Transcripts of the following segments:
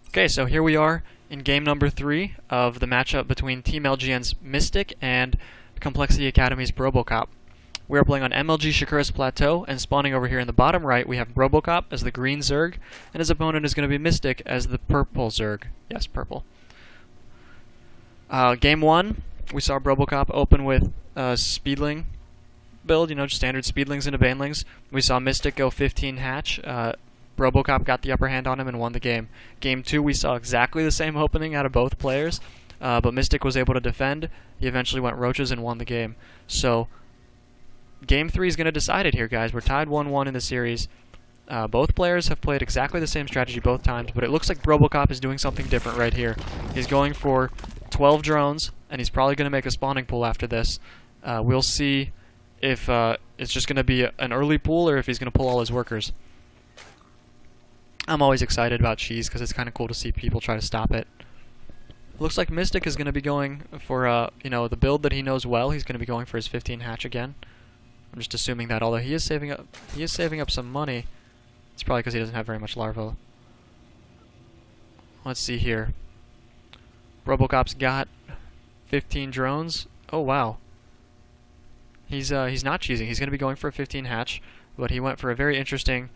Okay, so here we are in game number 3 of the matchup between Team LGN's Mystic and Complexity Academy's BroboCop. We are playing on MLG Shakuras Plateau, and spawning over here in the bottom right, we have BroboCop as the green Zerg, and his opponent is going to be Mystic as the purple Zerg. Yes, purple. Game 1, we saw BroboCop open with Speedling build, just standard Speedlings into Banelings. We saw Mystic go 15 hatch. BroboCop got the upper hand on him and won the game. Game 2, we saw exactly the same opening out of both players, but Mystic was able to defend. He eventually went Roaches and won the game. So, Game 3 is going to decide it here, guys. We're tied 1-1 in the series. Both players have played exactly the same strategy both times, but it looks like BroboCop is doing something different right here. He's going for 12 drones, and he's probably going to make a spawning pool after this. We'll see if it's just going to be an early pool or if he's going to pull all his workers. I'm always excited about cheese because it's kind of cool to see people try to stop it. Looks like Mystic is going to be going for the build that he knows well. He's going to be going for his 15 hatch again. I'm just assuming that, although he is saving up some money. It's probably because he doesn't have very much larva. Let's see here. BroboCop's got 15 drones. Oh wow. He's not cheesing. He's going to be going for a 15 hatch, but he went for a very interesting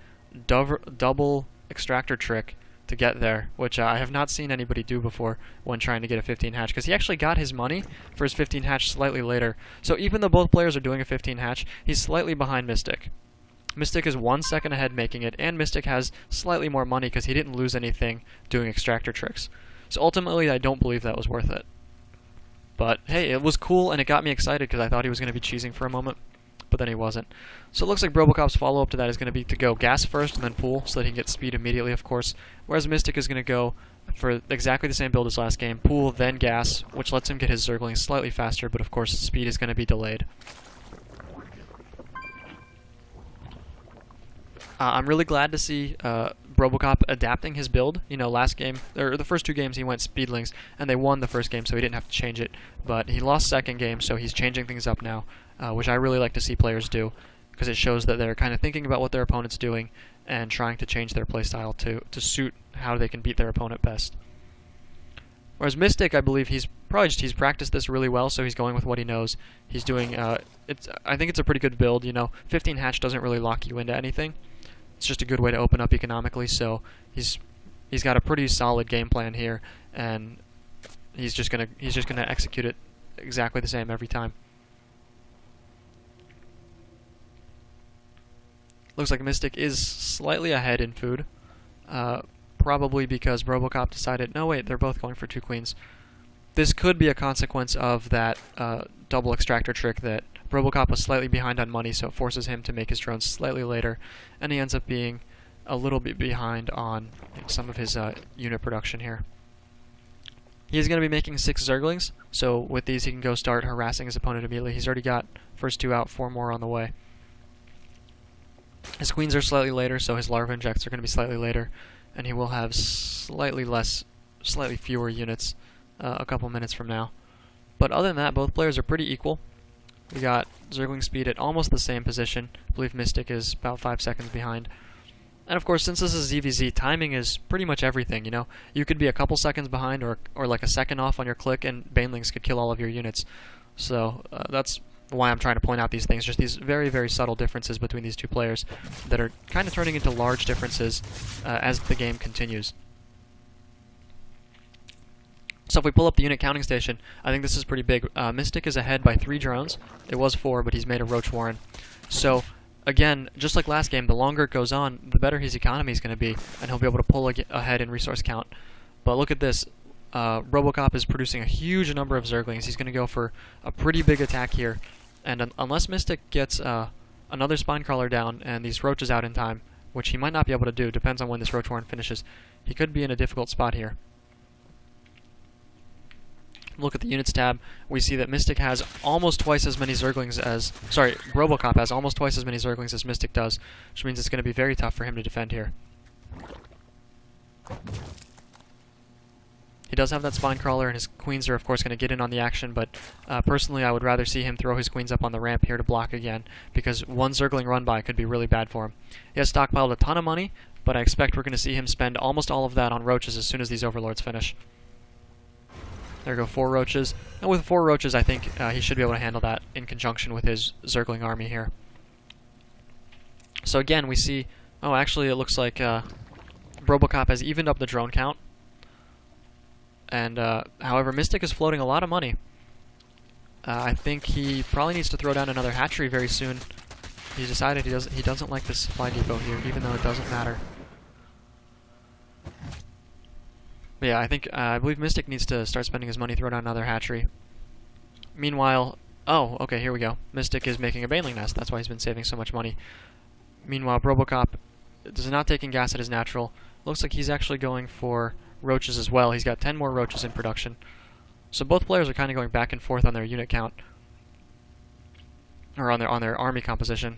double extractor trick to get there, which I have not seen anybody do before when trying to get a 15 hatch, because he actually got his money for his 15 hatch slightly later. So even though both players are doing a 15 hatch, he's slightly behind Mystic. Mystic is 1 second ahead making it, and Mystic has slightly more money because he didn't lose anything doing extractor tricks. So ultimately, I don't believe that was worth it. But hey, it was cool, and it got me excited because I thought he was going to be cheesing for a moment, but then he wasn't. So it looks like BroboCop's follow-up to that is going to be to go gas first and then pool so that he can get speed immediately, of course, whereas Mystic is going to go for exactly the same build as last game, pool, then gas, which lets him get his Zerglings slightly faster, but of course speed is going to be delayed. I'm really glad to see BroboCop adapting his build. Last game, or the first 2 games, he went Speedlings, and they won the first game, so he didn't have to change it. But he lost second game, so he's changing things up now, which I really like to see players do, because it shows that they're kind of thinking about what their opponent's doing and trying to change their playstyle to suit how they can beat their opponent best. Whereas Mystic, I believe he's practiced this really well, so he's going with what he knows. He's doing I think it's a pretty good build. 15 hatch doesn't really lock you into anything. It's just a good way to open up economically, so he's got a pretty solid game plan here, and he's just gonna execute it exactly the same every time. Looks like Mystic is slightly ahead in food, probably because BroboCop decided, no wait, they're both going for 2 queens. This could be a consequence of that double extractor trick that BroboCop was slightly behind on money, so it forces him to make his drones slightly later, and he ends up being a little bit behind on some of his unit production here. He's going to be making 6 Zerglings, so with these he can go start harassing his opponent immediately. He's already got first 2 out, 4 more on the way. His queens are slightly later, so his larva injects are going to be slightly later, and he will have slightly fewer units a couple minutes from now. But other than that, both players are pretty equal. We got Zergling speed at almost the same position. I believe Mystic is about 5 seconds behind. And of course, since this is ZVZ, timing is pretty much everything, You could be a couple seconds behind or like a second off on your click, and Banelings could kill all of your units. So that's why I'm trying to point out these things, just these very, very subtle differences between these 2 players that are kind of turning into large differences as the game continues. So if we pull up the unit counting station, I think this is pretty big. Mystic is ahead by 3 drones. It was 4, but he's made a Roach Warren. So again, just like last game, the longer it goes on, the better his economy is going to be, and he'll be able to pull ahead in resource count. But look at this. BroboCop is producing a huge number of Zerglings. He's going to go for a pretty big attack here. And unless Mystic gets another Spine Crawler down and these Roaches out in time, which he might not be able to do, depends on when this Roach Warren finishes, he could be in a difficult spot here. Look at the units tab, we see that Mystic has almost twice as many Zerglings as... BroboCop has almost twice as many Zerglings as Mystic does, which means it's going to be very tough for him to defend here. He does have that spine crawler, and his queens are of course going to get in on the action, but personally I would rather see him throw his queens up on the ramp here to block again, because one Zergling run by could be really bad for him. He has stockpiled a ton of money, but I expect we're going to see him spend almost all of that on roaches as soon as these overlords finish. There go 4 roaches, and with 4 roaches I think he should be able to handle that in conjunction with his Zergling army here. So again we see, oh actually it looks like BroboCop has evened up the drone count. And however, Mystic is floating a lot of money. I think he probably needs to throw down another hatchery very soon. He decided he doesn't like this supply depot here, even though it doesn't matter. But yeah, I believe Mystic needs to start spending his money, throw down another hatchery. Meanwhile, oh, okay, here we go. Mystic is making a baneling nest. That's why he's been saving so much money. Meanwhile, BroboCop is not taking gas at his natural. Looks like he's actually going for roaches as well. He's got 10 more roaches in production. So both players are kind of going back and forth on their unit count, or on their army composition.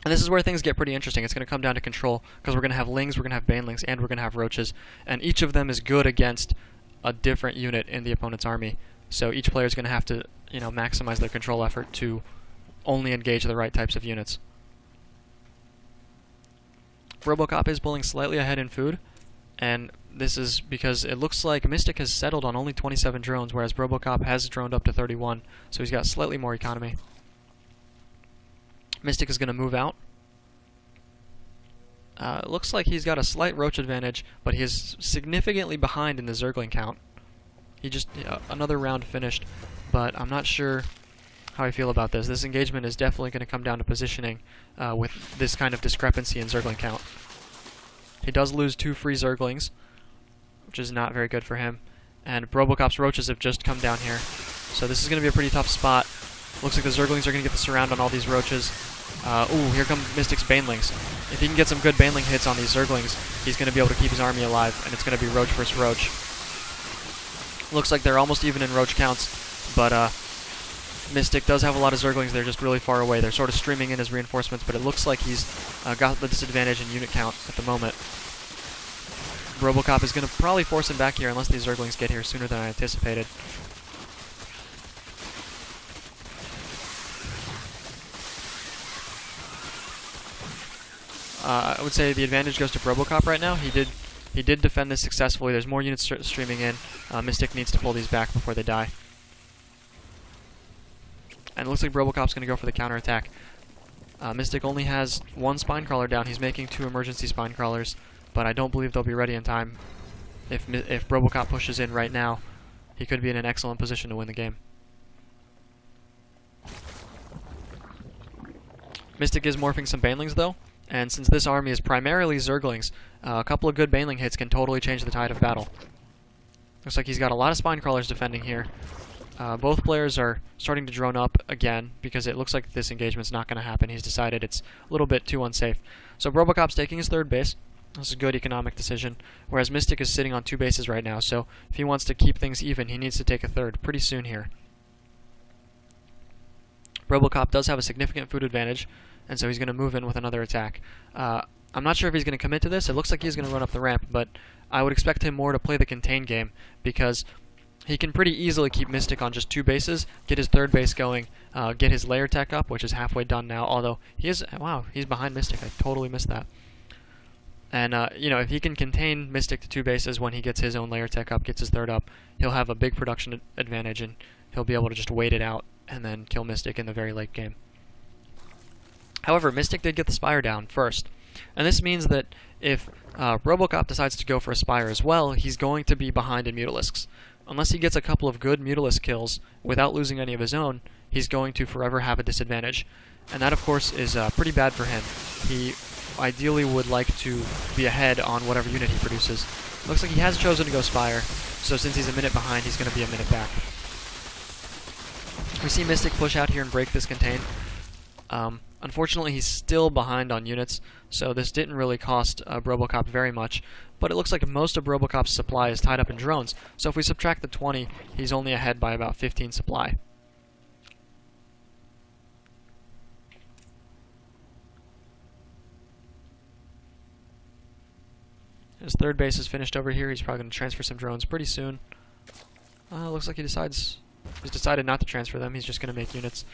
And this is where things get pretty interesting. It's going to come down to control, because we're going to have lings, we're going to have banelings, and we're going to have roaches, and each of them is good against a different unit in the opponent's army. So each player is going to have to, maximize their control effort to only engage the right types of units. BroboCop is pulling slightly ahead in food, and this is because it looks like Mystic has settled on only 27 drones, whereas BroboCop has droned up to 31, so he's got slightly more economy. Mystic is going to move out. It looks like he's got a slight roach advantage, but he is significantly behind in the Zergling count. He just, another round finished, but I'm not sure how I feel about this. This engagement is definitely going to come down to positioning with this kind of discrepancy in Zergling count. He does lose 2 free Zerglings, which is not very good for him. And BroboCop's roaches have just come down here. So this is going to be a pretty tough spot. Looks like the Zerglings are going to get the surround on all these roaches. Ooh, here come Mystic's banelings. If he can get some good baneling hits on these Zerglings, he's going to be able to keep his army alive, and it's going to be roach versus roach. Looks like they're almost even in roach counts, but Mystic does have a lot of Zerglings. They're just really far away. They're sort of streaming in as reinforcements, but it looks like he's got the disadvantage in unit count at the moment. BroboCop is going to probably force him back here unless these Zerglings get here sooner than I anticipated. I would say the advantage goes to BroboCop right now. He did defend this successfully. There's more units streaming in. Mystic needs to pull these back before they die. And it looks like BroboCop's going to go for the counterattack. Mystic only has 1 spine crawler down. He's making 2 emergency spine crawlers, but I don't believe they'll be ready in time. If BroboCop pushes in right now, he could be in an excellent position to win the game. Mystic is morphing some banelings though, and since this army is primarily Zerglings, a couple of good baneling hits can totally change the tide of battle. Looks like he's got a lot of spine crawlers defending here. Both players are starting to drone up again because it looks like this engagement's not going to happen. He's decided it's a little bit too unsafe. So BroboCop's taking his 3rd base. This is a good economic decision, whereas Mystic is sitting on 2 bases right now, so if he wants to keep things even, he needs to take a 3rd pretty soon here. BroboCop does have a significant food advantage, and so he's going to move in with another attack. I'm not sure if he's going to commit to this. It looks like he's going to run up the ramp, but I would expect him more to play the contain game, because he can pretty easily keep Mystic on just 2 bases, get his 3rd base going, get his layer tech up, which is halfway done now, although he is, wow, he's behind Mystic. I totally missed that. And, if he can contain Mystic to 2 bases when he gets his own layer tech up, gets his 3rd up, he'll have a big production advantage, and he'll be able to just wait it out and then kill Mystic in the very late game. However, Mystic did get the Spire down first, and this means that if BroboCop decides to go for a Spire as well, he's going to be behind in Mutalisks. Unless he gets a couple of good Mutalisk kills without losing any of his own, he's going to forever have a disadvantage. And that, of course, is pretty bad for him. He ideally would like to be ahead on whatever unit he produces. Looks like he has chosen to go Spire, so since he's a minute behind, he's going to be a minute back. We see Mystic push out here and break this contain. Unfortunately, he's still behind on units, so this didn't really cost BroboCop very much, but it looks like most of BroboCop's supply is tied up in drones, so if we subtract the 20, he's only ahead by about 15 supply. His third base is finished over here. He's probably going to transfer some drones pretty soon. Looks like he's decided not to transfer them. He's just going to make units.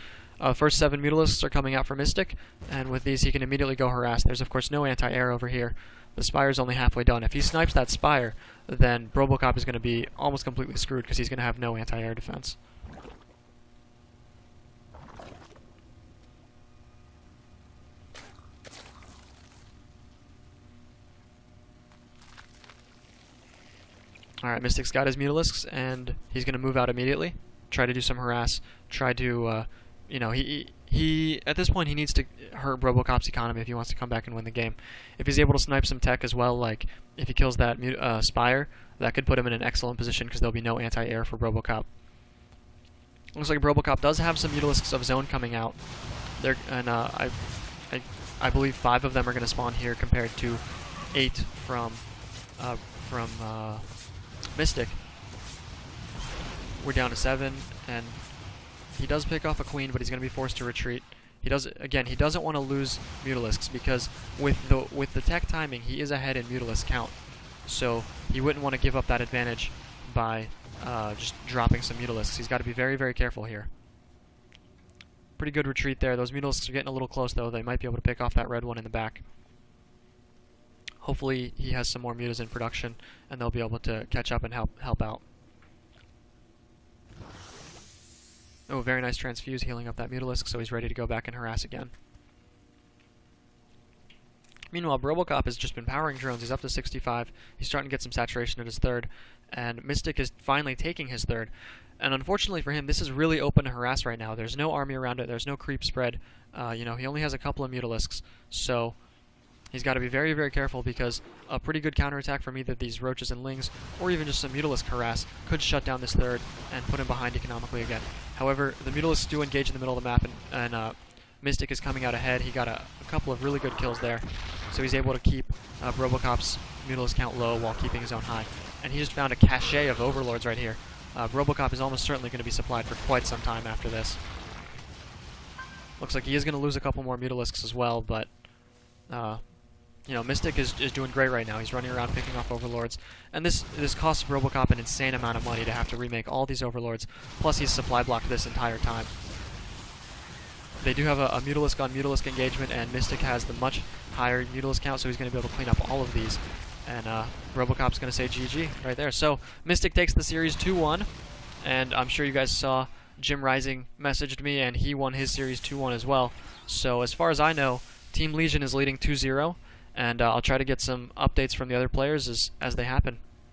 First 7 Mutalisks are coming out for Mystic, and with these he can immediately go harass. There's of course no anti-air over here. The Spire's only halfway done. If he snipes that Spire, then BroboCop is going to be almost completely screwed because he's going to have no anti-air defense. Alright, Mystic's got his Mutalisks, and he's going to move out immediately, try to do some harass, try to, you know, he at this point he needs to hurt BroboCop's economy if he wants to come back and win the game. If he's able to snipe some tech as well, like if he kills that Spire, that could put him in an excellent position because there'll be no anti-air for BroboCop. Looks like BroboCop does have some Mutalisks of Zone coming out. And I believe 5 of them are going to spawn here compared to 8 from Mystic. We're down to 7, and he does pick off a queen, but he's going to be forced to retreat. He doesn't want to lose Mutalisks because with the tech timing, he is ahead in Mutalisk count. So he wouldn't want to give up that advantage by just dropping some Mutalisks. He's got to be very, very careful here. Pretty good retreat there. Those Mutalisks are getting a little close, though. They might be able to pick off that red one in the back. Hopefully he has some more mutas in production, and they'll be able to catch up and help out. Oh, very nice transfuse, healing up that Mutalisk, so he's ready to go back and harass again. Meanwhile, BroboCop has just been powering drones. He's up to 65. He's starting to get some saturation at his third, and Mystic is finally taking his third. And unfortunately for him, this is really open to harass right now. There's no army around it. There's no creep spread. You know, he only has a couple of Mutalisks, so he's got to be very, very careful because a pretty good counterattack from either these Roaches and Lings or even just some Mutalisk harass could shut down this third and put him behind economically again. However, the Mutalisks do engage in the middle of the map, and Mystic is coming out ahead. He got a couple of really good kills there, so he's able to keep BroboCop's Mutalisk count low while keeping his own high. And he just found a cache of Overlords right here. BroboCop is almost certainly going to be supplied for quite some time after this. Looks like he is going to lose a couple more Mutalisks as well, but you know, Mystic is doing great right now. He's running around picking off Overlords. And this costs BroboCop an insane amount of money to have to remake all these Overlords, plus he's supply blocked this entire time. They do have a Mutalisk on Mutalisk engagement, and Mystic has the much higher Mutalisk count, so he's going to be able to clean up all of these. And BroboCop's going to say GG right there. So Mystic takes the series 2-1, and I'm sure you guys saw Jim Rising messaged me, and he won his series 2-1 as well. So as far as I know, Team Legion is leading 2-0. And I'll try to get some updates from the other players as they happen.